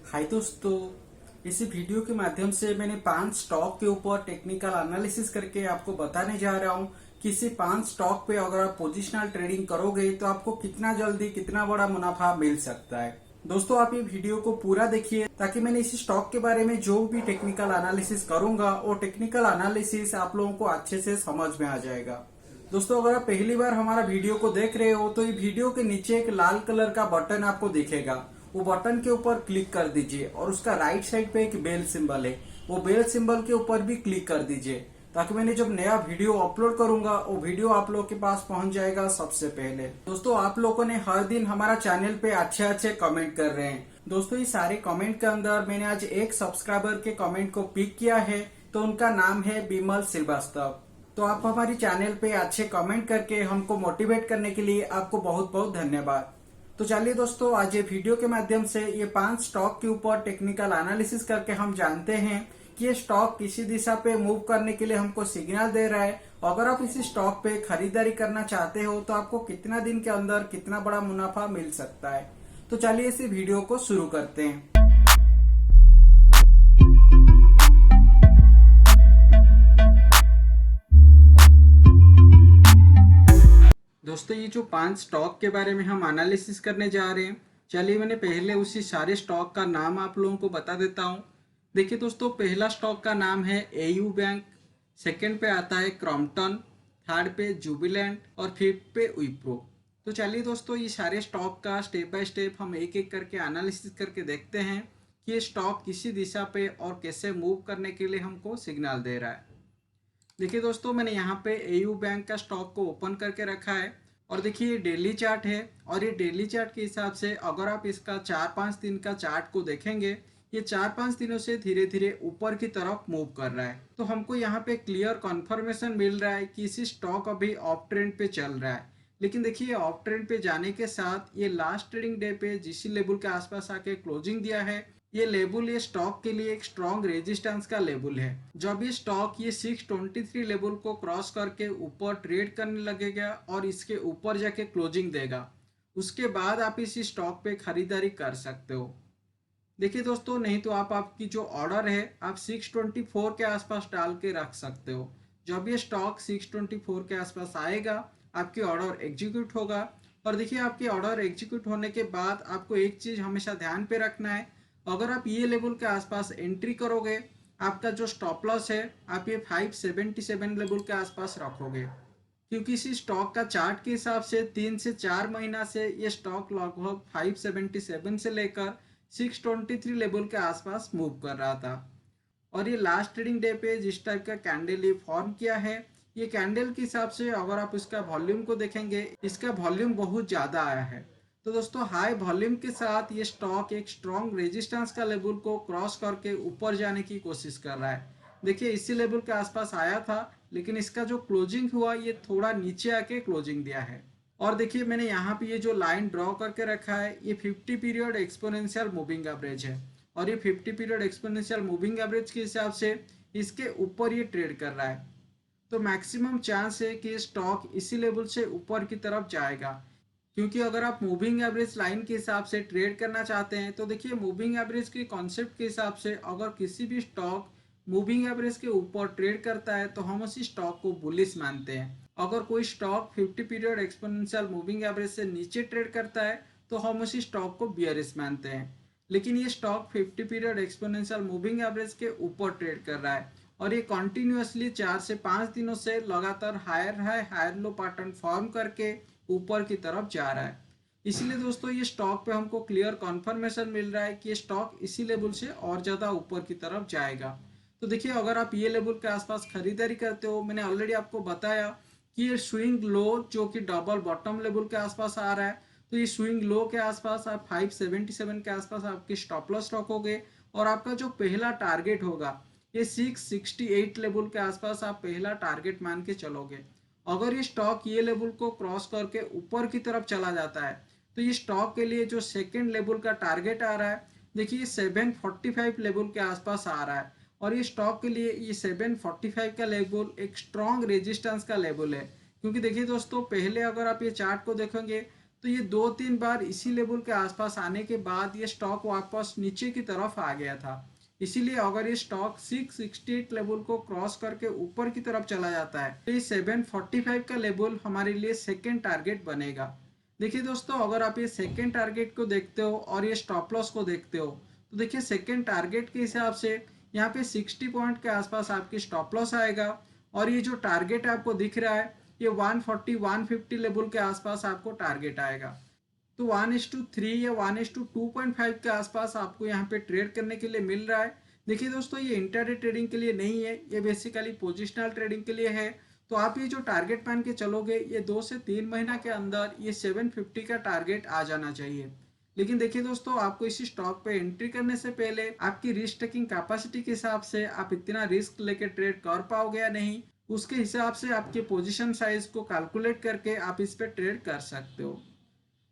हाय दोस्तों, इसी वीडियो के माध्यम से मैंने 5 स्टॉक के ऊपर टेक्निकल एनालिसिस करके आपको बताने जा रहा हूँ कि इसी 5 स्टॉक पे अगर आप पोजिशनल ट्रेडिंग करोगे तो आपको कितना जल्दी कितना बड़ा मुनाफा मिल सकता है। दोस्तों, आप ये वीडियो को पूरा देखिए ताकि मैंने इसी स्टॉक के बारे में जो भी टेक्निकल एनालिसिस करूंगा वो टेक्निकल एनालिसिस आप लोगों को अच्छे से समझ में आ जाएगा। दोस्तों, अगर आप पहली बार हमारा वीडियो को देख रहे हो तो ये वीडियो के नीचे एक लाल कलर का बटन आपको दिखेगा, वो बटन के ऊपर क्लिक कर दीजिए और उसका राइट साइड पे एक बेल सिंबल है, वो बेल सिंबल के ऊपर भी क्लिक कर दीजिए ताकि मैंने जब नया वीडियो अपलोड करूंगा वो वीडियो आप लोगों के पास पहुंच जाएगा सबसे पहले। दोस्तों, आप लोगों ने हर दिन हमारा चैनल पे अच्छे अच्छे कमेंट कर रहे हैं। दोस्तों, ये सारे कमेंट के अंदर मैंने आज एक सब्सक्राइबर के कमेंट को पिक किया है, तो उनका नाम है बिमल श्रीवास्तव। तो आप हमारी चैनल पे अच्छे कमेंट करके हमको मोटिवेट करने के लिए आपको बहुत बहुत धन्यवाद। तो चलिए दोस्तों, आज ये वीडियो के माध्यम से ये 5 स्टॉक के ऊपर टेक्निकल एनालिसिस करके हम जानते हैं कि ये स्टॉक किसी दिशा पे मूव करने के लिए हमको सिग्नल दे रहा है। अगर आप इसी स्टॉक पे खरीदारी करना चाहते हो तो आपको कितना दिन के अंदर कितना बड़ा मुनाफा मिल सकता है। तो चलिए इसी वीडियो को शुरू करते हैं। दोस्तों, ये जो 5 स्टॉक के बारे में हम एनालिसिस करने जा रहे हैं, चलिए मैंने पहले उसी सारे स्टॉक का नाम आप लोगों को बता देता हूँ। देखिए दोस्तों, पहला स्टॉक का नाम है एयू बैंक, सेकंड पे आता है क्रॉम्पटन, थर्ड पे जुबिलेंट और फिफ्थ पे विप्रो। तो चलिए दोस्तों, ये सारे स्टॉक का स्टेप बाय स्टेप हम एक एक करके एनालिसिस करके देखते हैं कि ये स्टॉक किसी दिशा पे और कैसे मूव करने के लिए हमको सिग्नल दे रहा है। देखिए दोस्तों, मैंने यहाँ पे एयू बैंक का स्टॉक को ओपन करके रखा है और देखिए ये डेली चार्ट है और ये डेली चार्ट के हिसाब से अगर आप इसका 4-5 दिन का चार्ट को देखेंगे, ये 4-5 दिनों से धीरे धीरे ऊपर की तरफ मूव कर रहा है। तो हमको यहाँ पे क्लियर कंफर्मेशन मिल रहा है कि इसी स्टॉक अभी ऑफ ट्रेंड पे चल रहा है। लेकिन देखिए, ऑफ ट्रेंड पे जाने के साथ ये लास्ट ट्रेडिंग डे पे जिस लेवल के आसपास आके क्लोजिंग दिया है, ये लेवल ये स्टॉक के लिए एक स्ट्रॉन्ग रेजिस्टेंस का लेवल है। जब ये स्टॉक ये 623 लेवल को क्रॉस करके ऊपर ट्रेड करने लगेगा और इसके ऊपर जाके क्लोजिंग देगा, उसके बाद आप इसी स्टॉक पे खरीदारी कर सकते हो। देखिए दोस्तों, नहीं तो आप आपकी जो ऑर्डर है आप 624 के आसपास डाल के रख सकते हो। जब ये स्टॉक 624 के आसपास आएगा, आपकी ऑर्डर एग्जीक्यूट होगा। और देखिए, आपकी ऑर्डर एग्जीक्यूट होने के बाद आपको एक चीज हमेशा ध्यान पे रखना है, अगर आप ये लेवल के आसपास एंट्री करोगे, आपका जो स्टॉप लॉस है आप ये 577 लेवल के आसपास रखोगे, क्योंकि इसी स्टॉक का चार्ट के हिसाब से 3 से 4 महीना से ये स्टॉक लगभग 577 से लेकर 623 लेवल के आसपास मूव कर रहा था। और ये लास्ट ट्रेडिंग डे पे जिस टाइप का कैंडल ये फॉर्म किया है, ये कैंडल के हिसाब से अगर आप इसका वॉल्यूम को देखेंगे, इसका वॉल्यूम बहुत ज़्यादा आया है। तो दोस्तों, हाई वॉल्यूम के साथ ये स्टॉक एक स्ट्रॉन्ग रेजिस्टेंस का लेवल को क्रॉस करके ऊपर जाने की कोशिश कर रहा है। देखिए, इसी लेवल के आसपास आया था, लेकिन इसका जो क्लोजिंग हुआ ये थोड़ा नीचे आके क्लोजिंग दिया है। और देखिए, मैंने यहाँ पे ये जो लाइन ड्रॉ करके रखा है, ये 50 पीरियड एक्सपोनेंशियल मूविंग एवरेज है और ये 50 पीरियड एक्सपोनेंशियल मूविंग एवरेज के हिसाब से इसके ऊपर ये ट्रेड कर रहा है। तो मैक्सिमम चांस है कि स्टॉक इसी लेवल से ऊपर की तरफ जाएगा, क्योंकि अगर आप मूविंग एवरेज लाइन के हिसाब से ट्रेड करना चाहते हैं तो देखिए, मूविंग एवरेज के कॉन्सेप्ट के हिसाब से अगर किसी भी स्टॉक मूविंग एवरेज के ऊपर ट्रेड करता है तो हम उसी स्टॉक को बुलिश मानते हैं। अगर कोई stock 50 period exponential moving average से नीचे ट्रेड करता है तो हम उसी स्टॉक को बियरिश मानते हैं। लेकिन ये stock 50 period exponential moving average के ऊपर ट्रेड कर रहा है और ये कंटिन्यूअसली 4 से 5 दिनों से लगातार higher high higher low pattern form करके ऊपर की तरफ जा रहा है। इसीलिए दोस्तों, ये स्टॉक पे हमको क्लियर कंफर्मेशन मिल रहा है कि ये स्टॉक इसी लेवल से और ज़्यादा ऊपर की तरफ जाएगा। तो देखिए, अगर आप ये लेवल के आसपास खरीदारी करते हो, मैंने ऑलरेडी आपको बताया कि ये स्विंग लो जो कि डबल बॉटम लेवल के आसपास आ रहा है, तो ये स्विंग लो के आसपास आप 577 के आसपास आपकी स्टॉप लॉस रखोगे और आपका जो पहला टारगेट होगा ये 668 लेवल के आसपास आप पहला टारगेट मान के चलोगे। अगर ये स्टॉक ये लेवल को क्रॉस करके ऊपर की तरफ चला जाता है तो ये स्टॉक के लिए जो सेकेंड लेवल का टारगेट आ रहा है, देखिए 745 लेवल के आसपास आ रहा है और ये स्टॉक के लिए ये 745 का लेवल एक स्ट्रॉन्ग रेजिस्टेंस का लेवल है। क्योंकि देखिए दोस्तों, पहले अगर आप ये चार्ट को देखेंगे तो ये 2-3 बार इसी लेवल के आसपास आने के बाद ये स्टॉक वापस नीचे की तरफ आ गया था। इसीलिए अगर ये स्टॉक 668 लेवल को क्रॉस करके ऊपर की तरफ चला जाता है तो ये 745 का लेवल हमारे लिए सेकेंड टारगेट बनेगा। देखिए दोस्तों, अगर आप ये सेकेंड टारगेट को देखते हो और ये स्टॉप लॉस को देखते हो तो देखिए सेकेंड टारगेट के हिसाब से यहाँ पे 60 पॉइंट के आसपास आपकी स्टॉप लॉस आएगा और ये जो टारगेट आपको दिख रहा है ये 140-150 लेवल के आसपास आपको टारगेट आएगा। तो 1:3 या 1:2.5 के आसपास आपको यहाँ पे ट्रेड करने के लिए मिल रहा है। देखिए दोस्तों, ये इंटरडे ट्रेडिंग के लिए नहीं है, ये बेसिकली पोजिशनल ट्रेडिंग के लिए है। तो आप ये जो टारगेट मान के चलोगे ये 2 से 3 महीना के अंदर ये 750 का टारगेट आ जाना चाहिए। लेकिन देखिए दोस्तों, आपको इसी स्टॉक पे एंट्री करने से पहले आपकी रिस्क टेकिंग कैपेसिटी के हिसाब से आप इतना रिस्क लेके ट्रेड कर पाओगे या नहीं, उसके हिसाब से आपके पोजीशन साइज को कैलकुलेट करके आप इस पे ट्रेड कर सकते हो।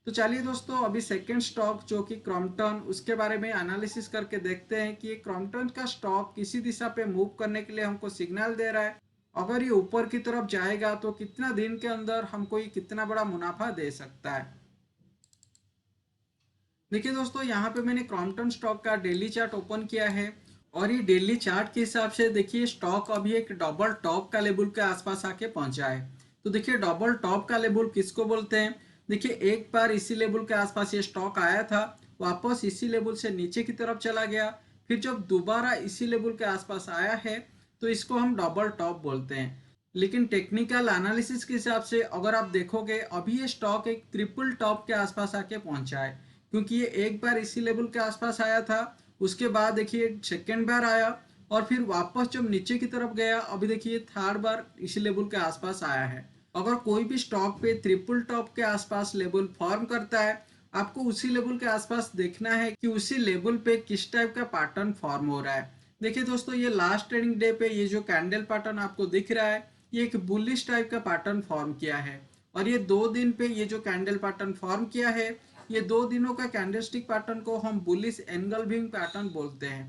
तो चलिए दोस्तों, अभी सेकंड स्टॉक जो कि क्रॉम्पटन, उसके बारे में एनालिसिस करके देखते हैं कि ये क्रॉम्पटन का स्टॉक किसी दिशा पे मूव करने के लिए हमको सिग्नल दे रहा है। अगर ये ऊपर की तरफ जाएगा तो कितना दिन के अंदर हमको ये कितना बड़ा मुनाफा दे सकता है। देखिए दोस्तों, यहाँ पे मैंने क्रॉम्पटन स्टॉक का डेली चार्ट ओपन किया है और ये डेली चार्ट के हिसाब से देखिए स्टॉक अभी एक डबल टॉप का लेवल के आसपास आके पहुंचा है। तो देखिए डबल टॉप का लेवल किसको बोलते हैं। देखिए एक बार इसी लेवल के आसपास ये स्टॉक आया था, वापस इसी लेवल से नीचे की तरफ चला गया, फिर जब दोबारा इसी लेवल के आसपास आया है तो इसको हम डबल टॉप बोलते हैं। लेकिन टेक्निकल एनालिसिस के हिसाब से अगर आप देखोगे अभी ये स्टॉक एक ट्रिपल टॉप के आसपास आके पहुंचा है, क्योंकि ये एक बार इसी लेवल के आसपास आया था, उसके बाद देखिए सेकेंड बार आया और फिर वापस जब नीचे की तरफ गया, अभी देखिए थर्ड बार इसी लेवल के आसपास आया है। अगर कोई भी स्टॉक पे ट्रिपल टॉप के आसपास लेवल फॉर्म करता है, आपको उसी लेवल के आसपास देखना है कि उसी लेवल पे किस टाइप का पैटर्न फॉर्म हो रहा है। देखिए दोस्तों, ये लास्ट ट्रेडिंग डे पे ये जो कैंडल पैटर्न आपको दिख रहा है ये एक बुलिश टाइप का पैटर्न फॉर्म किया है और ये 2 दिन पे ये जो कैंडल पैटर्न फॉर्म किया है, ये 2 दिनों का कैंडलस्टिक पैटर्न को हम बुलिश एंगल्फिंग पैटर्न बोलते हैं।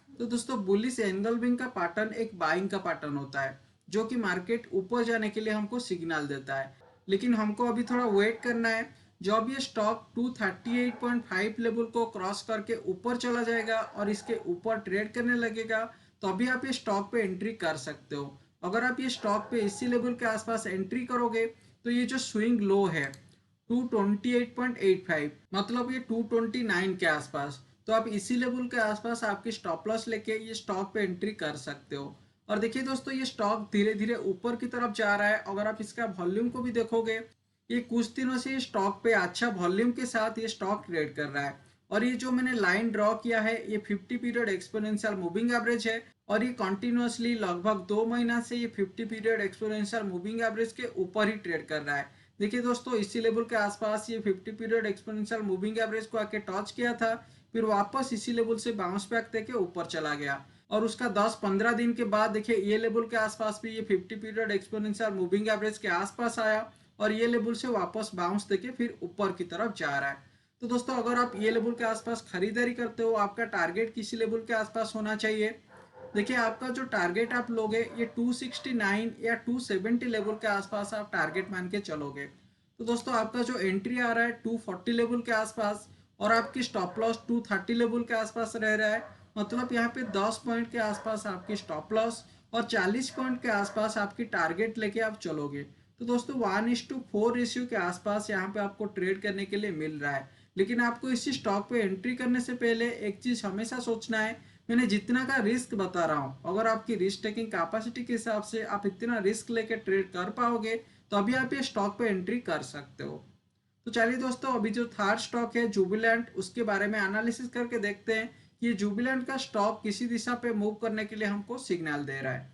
तो दोस्तों, बुलिश एंगल्फिंग का पैटर्न एक बाइंग का पैटर्न होता है जो कि मार्केट ऊपर जाने के लिए हमको सिग्नल देता है। लेकिन हमको अभी थोड़ा वेट करना है। जब ये स्टॉक 238.5 लेवल को क्रॉस करके ऊपर चला जाएगा और इसके ऊपर ट्रेड करने लगेगा तो अभी आप ये स्टॉक पे एंट्री कर सकते हो। अगर आप ये स्टॉक पे इसी लेवल के आसपास एंट्री करोगे तो ये जो स्विंग लो है 228.85, मतलब ये 229 के आसपास, तो आप इसी लेवल के आसपास आपकी स्टॉप लॉस लेके ये स्टॉक पे एंट्री कर सकते हो। और देखिए दोस्तों, ये स्टॉक धीरे धीरे ऊपर की तरफ जा रहा है। अगर आप इसका वॉल्यूम को भी देखोगे, ये कुछ दिनों से स्टॉक पे अच्छा वॉल्यूम के साथ ये स्टॉक ट्रेड कर रहा है और ये जो मैंने लाइन ड्रॉ किया है ये 50 पीरियड एक्सपोनेंशियल मूविंग एवरेज है और ये कंटिन्यूअसली लगभग 2 महीना से ये 50 पीरियड एक्सपोनेंशियल मूविंग एवरेज के ऊपर ही ट्रेड कर रहा है। देखिए दोस्तों, इसी लेवल के आसपास ये 50 पीरियड एक्सपोनेंशियल मूविंग एवरेज को आके टच किया था, फिर वापस इसी लेवल से बाउंस बैक देके ऊपर चला गया और उसका 10-15 दिन के बाद देखिए ये लेवल के आसपास भी ये 50 पीरियड एक्सपोनेंशियल मूविंग एवरेज के आसपास आया और ये लेवल से वापस बाउंस देके फिर ऊपर की तरफ जा रहा है। तो दोस्तों, अगर आप ये लेवल के आसपास खरीदारी करते हो, आपका टारगेट किसी लेवल के आसपास होना चाहिए। देखिए आपका जो टारगेट आप लोगे ये 269 या 270 लेवल के आसपास आप टारगेट मान के चलोगे। तो दोस्तों, आपका जो एंट्री आ रहा है 240 लेवल के आसपास और आपकी स्टॉप लॉस 230 लेवल के आसपास रह रहा है, मतलब यहाँ पे 10 पॉइंट के आसपास आपकी स्टॉप लॉस और 40 पॉइंट के आसपास आपकी टारगेट लेके आप चलोगे। तो दोस्तों 1:4 रेशियो के आसपास यहाँ पे आपको ट्रेड करने के लिए मिल रहा है। लेकिन आपको इसी स्टॉक पे एंट्री करने से पहले एक चीज हमेशा सोचना है, मैंने जितना का रिस्क बता रहा हूँ, अगर आपकी रिस्क टेकिंग कैपेसिटी के हिसाब से आप इतना रिस्क लेके ट्रेड कर पाओगे तो अभी आप ये स्टॉक पे एंट्री कर सकते हो। तो चलिए दोस्तों, अभी जो थर्ड स्टॉक है जुबिलेंट, उसके बारे में एनालिसिस करके देखते हैं कि ये जुबिलेंट का स्टॉक किसी दिशा पे मूव करने के लिए हमको सिग्नल दे रहा है।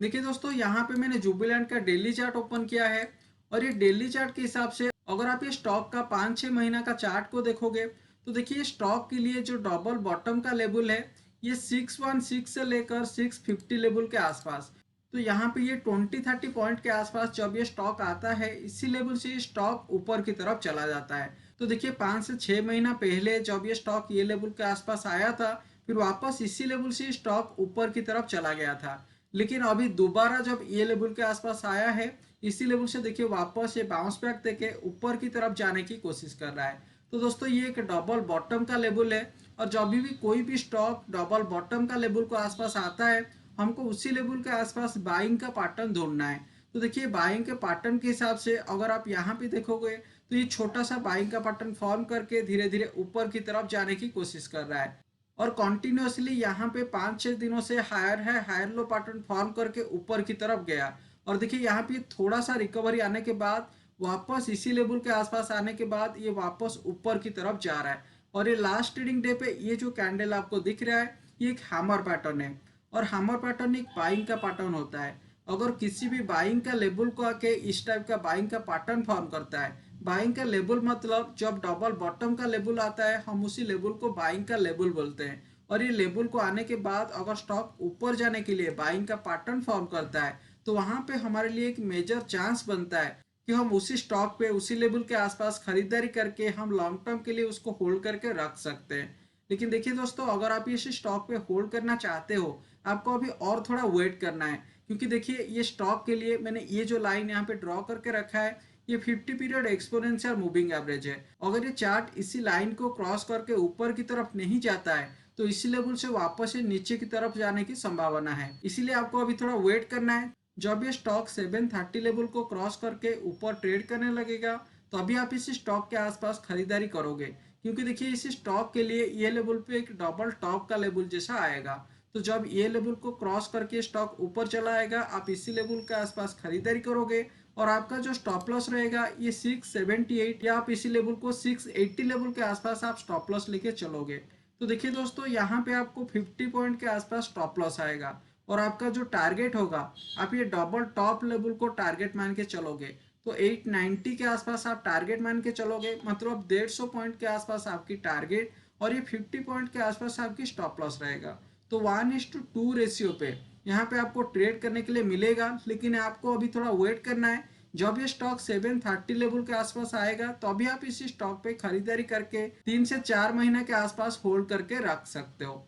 देखिए दोस्तों, यहाँ पे मैंने जुबिलेंट का डेली चार्ट ओपन किया है और ये डेली चार्ट के हिसाब से अगर आप ये स्टॉक का 5-6 महीना का चार्ट को देखोगे तो देखिए स्टॉक के लिए जो डबल बॉटम का लेवल है ये 616 से लेकर 650 लेवल के आसपास। तो यहाँ पे ये 20-30 पॉइंट के आसपास जब ये स्टॉक आता है, इसी लेवल से ये स्टॉक ऊपर की तरफ चला जाता है। तो देखिए 5 से 6 महीना पहले जब ये स्टॉक ये लेवल के आसपास आया था, फिर वापस इसी लेवल से स्टॉक ऊपर की तरफ चला गया था। लेकिन अभी दोबारा जब ये लेवल के आसपास आया है, इसी लेवल से देखिए वापस ये बाउंस बैक देके ऊपर की तरफ जाने की कोशिश कर रहा है। तो दोस्तों ये एक डबल बॉटम का लेवल है, और जब भी कोई भी स्टॉक डबल बॉटम का लेवल को आसपास आता है, हमको उसी लेवल के आसपास बाइंग का पैटर्न ढूंढना है। तो देखिए बाइंग के पैटर्न के हिसाब से अगर आप यहाँ पे देखोगे तो ये छोटा सा बाइंग का पैटर्न फॉर्म करके धीरे धीरे ऊपर की तरफ जाने की कोशिश कर रहा है, और कॉन्टिन्यूसली यहाँ पे 5-6 दिनों से हायर है हायर लो पैटर्न फॉर्म करके ऊपर की तरफ गया। और देखिए यहाँ पे थोड़ा सा रिकवरी आने के बाद वापस इसी लेवल के आसपास आने के बाद ये वापस ऊपर की तरफ जा रहा है। और ये लास्ट ट्रेडिंग डे पे ये जो कैंडल आपको दिख रहा है ये एक हैमर पैटर्न है, और हैमर पैटर्न एक बाइंग का पैटर्न होता है। अगर किसी भी बाइंग का लेवल को आके इस टाइप का बाइंग का पैटर्न फॉर्म करता है, बाइंग का लेवल मतलब जब डबल बॉटम का लेवल आता है हम उसी लेवल को बाइंग का लेवल बोलते हैं। और ये लेवल को आने के बाद अगर स्टॉक ऊपर जाने के लिए बाइंग का पैटर्न फॉर्म करता है तो वहां पे हमारे लिए एक मेजर चांस बनता है कि हम उसी स्टॉक पे उसी लेवल के आसपास खरीदारी करके हम लॉन्ग टर्म के लिए उसको होल्ड करके रख सकते हैं। लेकिन देखिए दोस्तों अगर आप इस स्टॉक पे होल्ड करना चाहते हो आपको अभी और थोड़ा वेट करना है, क्योंकि देखिए ये स्टॉक के लिए मैंने ये जो लाइन यहाँ पे ड्रॉ करके रखा है ये 50 पीरियड एक्सपोनेंशियल मूविंग एवरेज है। अगर ये चार्ट इसी लाइन को क्रॉस करके ऊपर की तरफ नहीं जाता है तो इसी लेवल से वापस ये नीचे की तरफ जाने की संभावना है, इसीलिए आपको अभी थोड़ा वेट करना है। जब ये स्टॉक 730 लेवल को क्रॉस करके ऊपर ट्रेड करने लगेगा तो अभी आप इस स्टॉक के आसपास खरीदारी करोगे, क्योंकि देखिए इस स्टॉक के लिए ये लेवल पे एक डबल टॉप का लेवल जैसा आएगा। तो जब ये लेवल को क्रॉस करके स्टॉक ऊपर चला आएगा आप इसी लेवल के आसपास खरीदारी करोगे, और आपका जो स्टॉप लॉस रहेगा ये 678 या आप इसी लेवल को 680 लेवल के आसपास आप स्टॉप लॉस लेके चलोगे। तो देखिए दोस्तों यहाँ पे आपको 50 पॉइंट के आसपास स्टॉप लॉस आएगा, और आपका जो टारगेट होगा आप ये डबल टॉप लेवल को टारगेट मान के चलोगे तो 890 के आसपास आप टारगेट मान के चलोगे, मतलब 150 पॉइंट के आसपास आपकी टारगेट और ये 50 पॉइंट के आसपास आपकी स्टॉप लॉस रहेगा। तो 1:2 रेशियो पे यहाँ पे आपको ट्रेड करने के लिए मिलेगा, लेकिन आपको अभी थोड़ा वेट करना है। जब ये स्टॉक 730 लेवल के आसपास आएगा तो अभी आप इस स्टॉक पे खरीदारी करके 3 से 4 महीने के आसपास होल्ड करके रख सकते हो।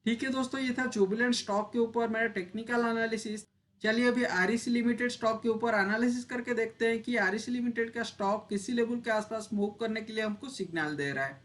ठीक है दोस्तों ये था जुबिलेंट स्टॉक के ऊपर मेरा टेक्निकल एनालिसिस। चलिए अभी आरईसी लिमिटेड स्टॉक के ऊपर एनालिसिस करके देखते हैं कि आरईसी लिमिटेड का स्टॉक किसी लेवल के आसपास मूव करने के लिए हमको सिग्नल दे रहा है।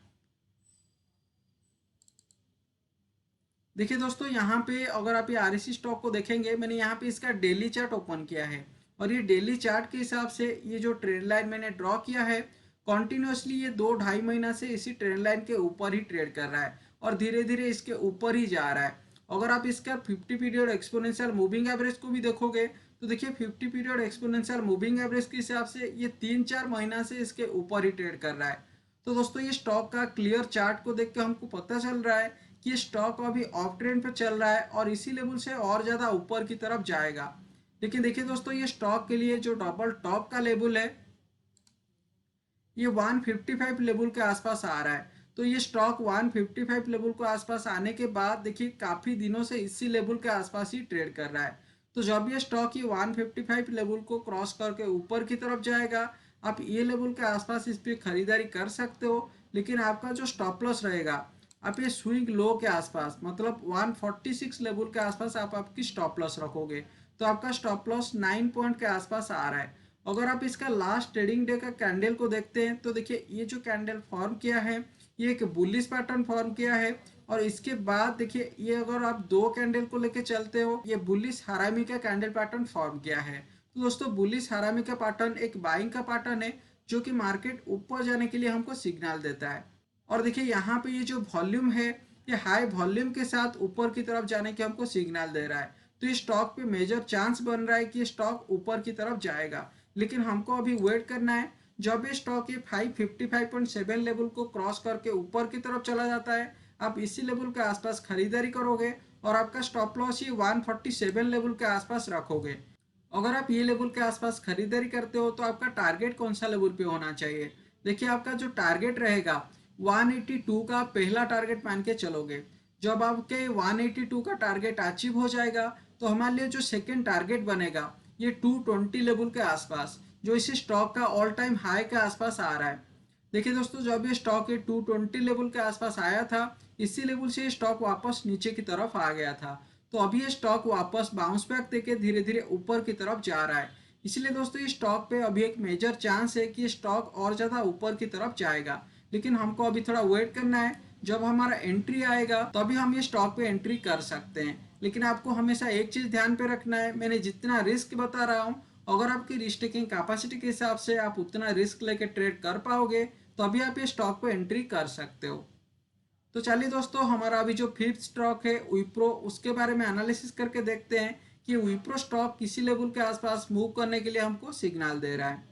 देखिए दोस्तों यहाँ पे अगर आप ये आरईसी स्टॉक को देखेंगे मैंने यहाँ पे इसका डेली चार्ट ओपन किया है, और ये डेली चार्ट के हिसाब से ये जो ट्रेंड लाइन मैंने ड्रॉ किया है कॉन्टिन्यूसली ये 2-2.5 महीना से इसी ट्रेंड लाइन के ऊपर ही ट्रेड कर रहा है और धीरे धीरे इसके ऊपर ही जा रहा है। अगर आप इसका 50 पीरियड एक्सपोनेंशियल मूविंग एवरेज को भी देखोगे तो देखिए 50 पीरियड एक्सपोनेंशियल मूविंग एवरेज के हिसाब से ये 3-4 महीना से इसके ऊपर ही ट्रेड कर रहा है। तो दोस्तों ये स्टॉक का क्लियर चार्ट को देख के हमको पता चल रहा है कि स्टॉक अभी ऑफ ट्रेंड पे चल रहा है और इसी लेवल से और ज़्यादा ऊपर की तरफ जाएगा। लेकिन देखिए दोस्तों ये स्टॉक के लिए जो डबल टॉप का लेवल है ये 155 लेवल के आसपास आ रहा है। तो ये स्टॉक 155 लेवल को आसपास आने के बाद देखिए काफ़ी दिनों से इसी लेवल के आसपास ही ट्रेड कर रहा है। तो जब ये स्टॉक ये 155 लेवल को क्रॉस करके ऊपर की तरफ जाएगा आप ये लेवल के आसपास इस पर खरीदारी कर सकते हो, लेकिन आपका जो स्टॉप लॉस रहेगा आप ये स्विंग लो के आसपास मतलब 146 लेवल के आसपास आप आपकी स्टॉप लॉस रखोगे, तो आपका स्टॉप लॉस 9 पॉइंट के आसपास आ रहा है। अगर आप इसका लास्ट ट्रेडिंग डे का कैंडल को देखते हैं तो देखिए ये जो कैंडल फॉर्म किया है ये एक बुलिश पैटर्न फॉर्म किया है, और इसके बाद देखिए ये अगर आप दो कैंडल को लेके चलते हो ये बुलिश हरामी का कैंडल पैटर्न फॉर्म किया है। तो दोस्तों बुलिश हरामी का पैटर्न एक बाइंग का पैटर्न है जो कि मार्केट ऊपर जाने के लिए हमको सिग्नल देता है। और देखिए यहाँ पे ये जो वॉल्यूम है ये हाई वॉल्यूम के साथ ऊपर की तरफ जाने के हमको सिग्नल दे रहा है। तो ये स्टॉक पे मेजर चांस बन रहा है कि स्टॉक ऊपर की तरफ जाएगा, लेकिन हमको अभी वेट करना है। जब ये स्टॉक ये 555.7 लेवल को क्रॉस करके ऊपर की तरफ चला जाता है आप इसी लेवल के आसपास खरीदारी करोगे और आपका स्टॉप लॉस ये 147 लेवल के आसपास रखोगे। अगर आप ये लेवल के आसपास खरीदारी करते हो तो आपका टारगेट कौन सा लेवल पे होना चाहिए। देखिए आपका जो टारगेट रहेगा 182 का पहला टारगेट मान के चलोगे। जब आपके 182 का टारगेट अचीव हो जाएगा तो हमारे लिए जो सेकेंड टारगेट बनेगा ये 220 लेवल के आसपास, जो इसी स्टॉक का ऑल टाइम हाई के आसपास आ रहा है। देखिए दोस्तों जब ये स्टॉक ये 220 लेवल के आसपास आया था इसी लेवल से ये स्टॉक वापस नीचे की तरफ आ गया था। तो अभी ये स्टॉक वापस बाउंस बैक देके धीरे धीरे ऊपर की तरफ जा रहा है। इसलिए दोस्तों ये स्टॉक पे अभी एक मेजर चांस है कि ये स्टॉक और ज़्यादा ऊपर की तरफ जाएगा, लेकिन हमको अभी थोड़ा वेट करना है। जब हमारा एंट्री आएगा तभी हम ये स्टॉक पे एंट्री कर सकते हैं। लेकिन आपको हमेशा एक चीज़ ध्यान पे रखना है, मैंने जितना रिस्क बता रहा हूँ, अगर आपकी रिस्क टेकिंग कैपेसिटी के हिसाब से आप उतना रिस्क लेके ट्रेड कर पाओगे तो अभी आप ये स्टॉक पे एंट्री कर सकते हो। तो चलिए दोस्तों, हमारा अभी जो फिफ्थ स्टॉक है विप्रो, उसके बारे में एनालिसिस करके देखते हैं कि विप्रो स्टॉक किसी लेवल के आसपास मूव करने के लिए हमको सिग्नल दे रहा है।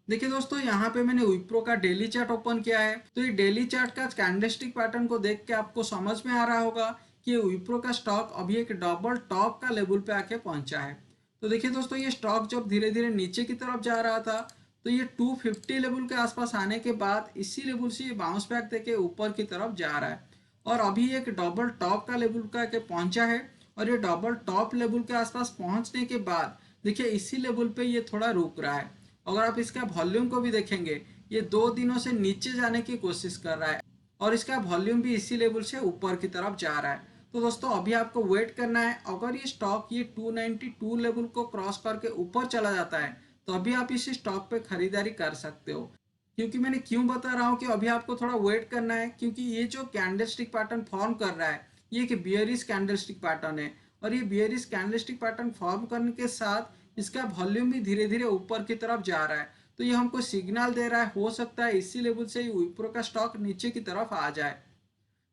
देखिए दोस्तों, यहाँ पे मैंने विप्रो का डेली चार्ट ओपन किया है। तो ये डेली चार्ट का कैंडलस्टिक पैटर्न को देख के आपको समझ में आ रहा होगा कि विप्रो का स्टॉक अभी एक डबल टॉप का लेवल पे आके पहुंचा है। तो देखिए दोस्तों, ये स्टॉक जब धीरे धीरे नीचे की तरफ जा रहा था तो ये 250 लेवल के आसपास आने के बाद इसी लेवल से ये बाउंस बैक देके ऊपर की तरफ जा रहा है और अभी एक डबल टॉप का लेवल का के पहुंचा है। और ये डबल टॉप लेवल के आसपास पहुंचने के बाद देखिए इसी लेवल पे ये थोड़ा रुक रहा है। अगर आप इसका वॉल्यूम को भी देखेंगे, ये 2 दिनों से नीचे जाने की कोशिश कर रहा है और इसका वॉल्यूम भी इसी लेवल से ऊपर की तरफ जा रहा है। तो दोस्तों अभी आपको वेट करना है। अगर ये स्टॉक ये 292 लेवल को क्रॉस करके ऊपर चला जाता है तो अभी आप इस स्टॉक पे खरीदारी कर सकते हो। क्योंकि मैंने क्यों बता रहा हूँ कि अभी आपको थोड़ा वेट करना है, क्योंकि ये जो कैंडलस्टिक पैटर्न फॉर्म कर रहा है ये एक बियरिश कैंडलस्टिक पैटर्न है और ये बियरिश कैंडलस्टिक पैटर्न फॉर्म करने के साथ इसका वॉल्यूम भी धीरे धीरे ऊपर की तरफ जा रहा है। तो ये हमको सिग्नल दे रहा है, हो सकता है इसी लेवल से विप्रो का स्टॉक नीचे की तरफ आ जाए।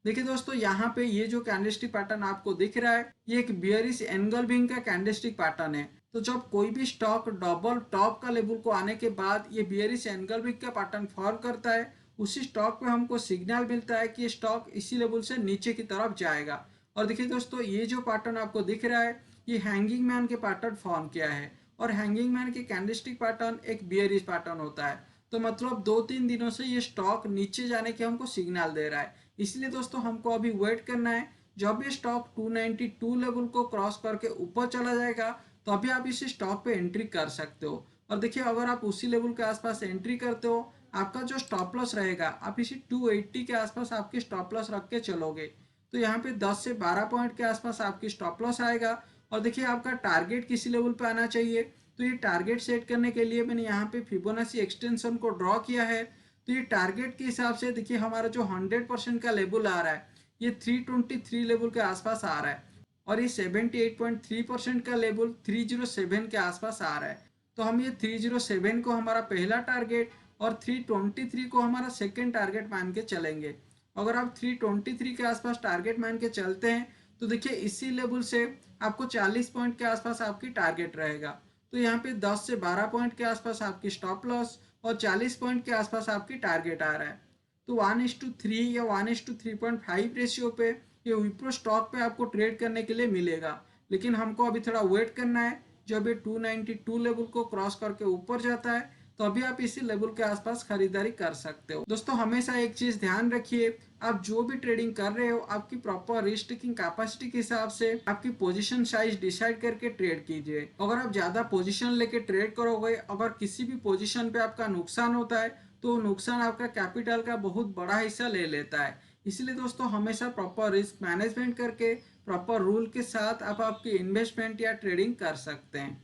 देखिए दोस्तों, यहाँ पे ये जो कैंडलस्टिक पैटर्न आपको दिख रहा है ये एक बियरिश एंगल्फिंग का कैंडलस्टिक पैटर्न है। तो जब कोई भी स्टॉक डबल टॉप का लेवल को आने के बाद ये बियरिश एंगल्फिंग का पैटर्न फॉर्म करता है, उसी स्टॉक पे हमको सिग्नल मिलता है कि स्टॉक इसी लेवल से नीचे की तरफ जाएगा। और देखिए दोस्तों, ये जो पैटर्न आपको दिख रहा है ये हैंगिंग मैन के पैटर्न फॉर्म किया है और हैंगिंग मैन के कैंडलस्टिक पैटर्न एक बियरिश पैटर्न होता है। तो मतलब 2-3 दिनों से ये स्टॉक नीचे जाने के हमको सिग्नल दे रहा है। इसलिए दोस्तों हमको अभी वेट करना है। जब ये स्टॉक 292 लेवल को क्रॉस करके ऊपर चला जाएगा तो अभी आप इस स्टॉक पे एंट्री कर सकते हो। और देखिए, अगर आप उसी लेवल के आसपास एंट्री करते हो, आपका जो स्टॉप लॉस रहेगा आप इसी 280 के आसपास आपकी स्टॉप लॉस रख के चलोगे तो यहाँ पे 10 से 12 पॉइंट के आसपास आपकी स्टॉप लॉस आएगा। और देखिए, आपका टारगेट किसी लेवल पे आना चाहिए। तो ये टारगेट सेट करने के लिए मैंने यहाँ पे फिबोनाची एक्सटेंशन को ड्रॉ किया है। तो ये टारगेट के हिसाब से देखिए हमारा जो 100% का लेवल आ रहा है ये 323 लेवल के आसपास आ रहा है और ये 78.3% का लेवल 307 के आसपास आ रहा है। तो हम ये 307 को हमारा पहला टारगेट और 323 को हमारा सेकेंड टारगेट मान के चलेंगे। अगर आप 323 के आसपास टारगेट मान के चलते हैं तो देखिए इसी लेवल से आपको 40 पॉइंट के आसपास आपकी टारगेट रहेगा। तो यहाँ पे 10 से 12 पॉइंट के आसपास आपकी स्टॉप लॉस और 40 पॉइंट के आसपास आपकी टारगेट आ रहा है। तो 1:3 या 1:3.5 रेशियो पे ये विप्रो स्टॉक पे आपको ट्रेड करने के लिए मिलेगा। लेकिन हमको अभी थोड़ा वेट करना है। जब ये 292 लेवल को क्रॉस करके ऊपर जाता है तो अभी आप इसी लेवल के आसपास खरीदारी कर सकते हो। दोस्तों हमेशा एक चीज ध्यान रखिए, आप जो भी ट्रेडिंग कर रहे हो आपकी प्रॉपर रिस्क टेकिंग कैपेसिटी के हिसाब से आपकी पोजीशन साइज डिसाइड करके ट्रेड कीजिए। अगर आप ज्यादा पोजीशन लेके ट्रेड करोगे, अगर किसी भी पोजीशन पे आपका नुकसान होता है तो नुकसान आपका कैपिटल का बहुत बड़ा हिस्सा ले लेता है। इसलिए दोस्तों हमेशा प्रॉपर रिस्क मैनेजमेंट करके प्रॉपर रूल के साथ आप आपकी इन्वेस्टमेंट या ट्रेडिंग कर सकते हैं।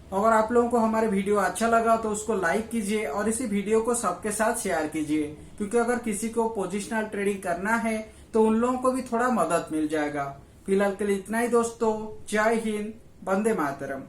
अगर आप लोगों को हमारे वीडियो अच्छा लगा तो उसको लाइक कीजिए और इसी वीडियो को सबके साथ शेयर कीजिए, क्योंकि अगर किसी को पोजिशनल ट्रेडिंग करना है तो उन लोगों को भी थोड़ा मदद मिल जाएगा। फिलहाल के लिए इतना ही दोस्तों। जय हिंद, वंदे मातरम।